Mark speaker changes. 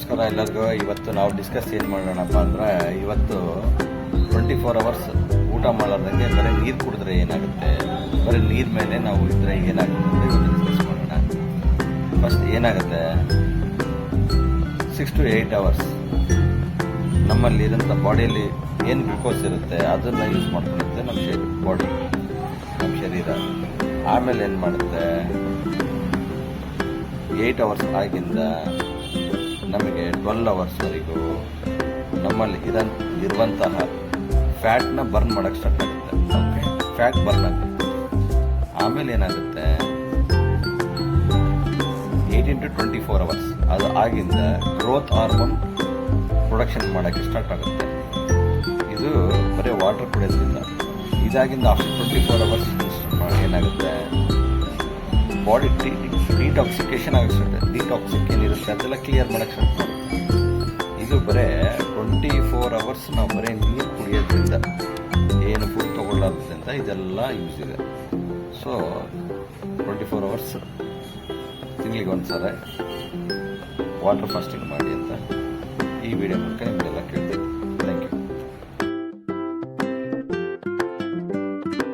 Speaker 1: ನಮಸ್ಕಾರ ಎಲ್ಲರಿಗೂ. ಇವತ್ತು ನಾವು ಡಿಸ್ಕಸ್ ಏನು ಮಾಡೋಣಪ್ಪ ಅಂದ್ರೆ, ಇವತ್ತು 24 ಅವರ್ಸ್ ಊಟ ಮಾಡಲಾರ್ದಂಗೆ ಬರೀ ನೀರು ಕುಡಿದ್ರೆ ಏನಾಗುತ್ತೆ, ಬರೀ ನೀರು ಮೇಲೆ ನಾವು ಇದ್ರೆ ಏನಾಗುತ್ತೆ ಅಂತ ಇವತ್ತು ಡಿಸ್ಕಸ್ ಮಾಡೋಣ. ಫಸ್ಟ್ ಏನಾಗುತ್ತೆ, 6 to 8 ಅವರ್ಸ್ ನಮ್ಮಲ್ಲಿ ಇರೋಂಥ ಬಾಡಿಯಲ್ಲಿ ಏನು ಗ್ಲುಕೋಸ್ ಇರುತ್ತೆ ಅದನ್ನು ಯೂಸ್ ಮಾಡ್ಕೊಳ್ಳುತ್ತೆ ನಮ್ಮ ಶರೀರ. ಆಮೇಲೆ ಏನು ಮಾಡುತ್ತೆ, 8 ಅವರ್ಸ್ ಆಗಿಂದ ನಮಗೆ 12 ಅವರ್ಸ್ವರೆಗೂ ನಮ್ಮಲ್ಲಿ ಇರುವಂತಹ ಫ್ಯಾಟ್ನ ಬರ್ನ್ ಮಾಡೋಕ್ಕೆ ಸ್ಟಾರ್ಟ್ ಆಗುತ್ತೆ. ಓಕೆ, ಫ್ಯಾಟ್ ಬರ್ನ್ ಆಗುತ್ತೆ. ಆಮೇಲೆ ಏನಾಗುತ್ತೆ, 18 to 24 ಅವರ್ಸ್ ಅದು ಆಗಿಂದ ಗ್ರೋತ್ ಹಾರ್ಮೋನ್ ಪ್ರೊಡಕ್ಷನ್ ಮಾಡೋಕ್ಕೆ ಸ್ಟಾರ್ಟ್ ಆಗುತ್ತೆ. ಇದು ಬರೀ ವಾಟರ್ ಕುಡಿಯೋದ್ರಿಂದ. ಇದಾಗಿಂದ ಆಫ್ಟರ್ 24 ಅವರ್ಸ್ ಏನಾಗುತ್ತೆ, ಬಾಡಿ ಡಿಟಾಕ್ಸಿಕೇಶನ್ ಆಗುತ್ತೆ. ಡಿಟಾಕ್ಸಿಕ್ ಏನಿರುತ್ತೆ ಅದೆಲ್ಲ ಕ್ಲಿಯರ್ ಮಾಡೋಕ್ಕೆ ಸ್ಟಾರ್ಟ್ ಮಾಡುತ್ತೆ. ಇದು ಬರೀ 24 ಅವರ್ಸ್ ನಾವು ಬರೀ ನೀರು ಕುಡಿಯೋದ್ರಿಂದ, ಏನು ಫುಡ್ ತೊಗೊಳ್ಳೋದ್ರಿಂದ ಇದೆಲ್ಲ ಯೂಸ್ ಇದೆ. ಸೊ 24 ಅವರ್ಸ್ ತಿಂಗಳಿಗೆ ಒಂದ್ಸಲ ವಾಟರ್ ಫಾಸ್ಟಿಂಗ್ ಮಾಡಿ ಅಂತ ಈ ವಿಡಿಯೋ ಮೂಲಕ ನಿಮಗೆಲ್ಲ ಕೇಳ್ತೀನಿ.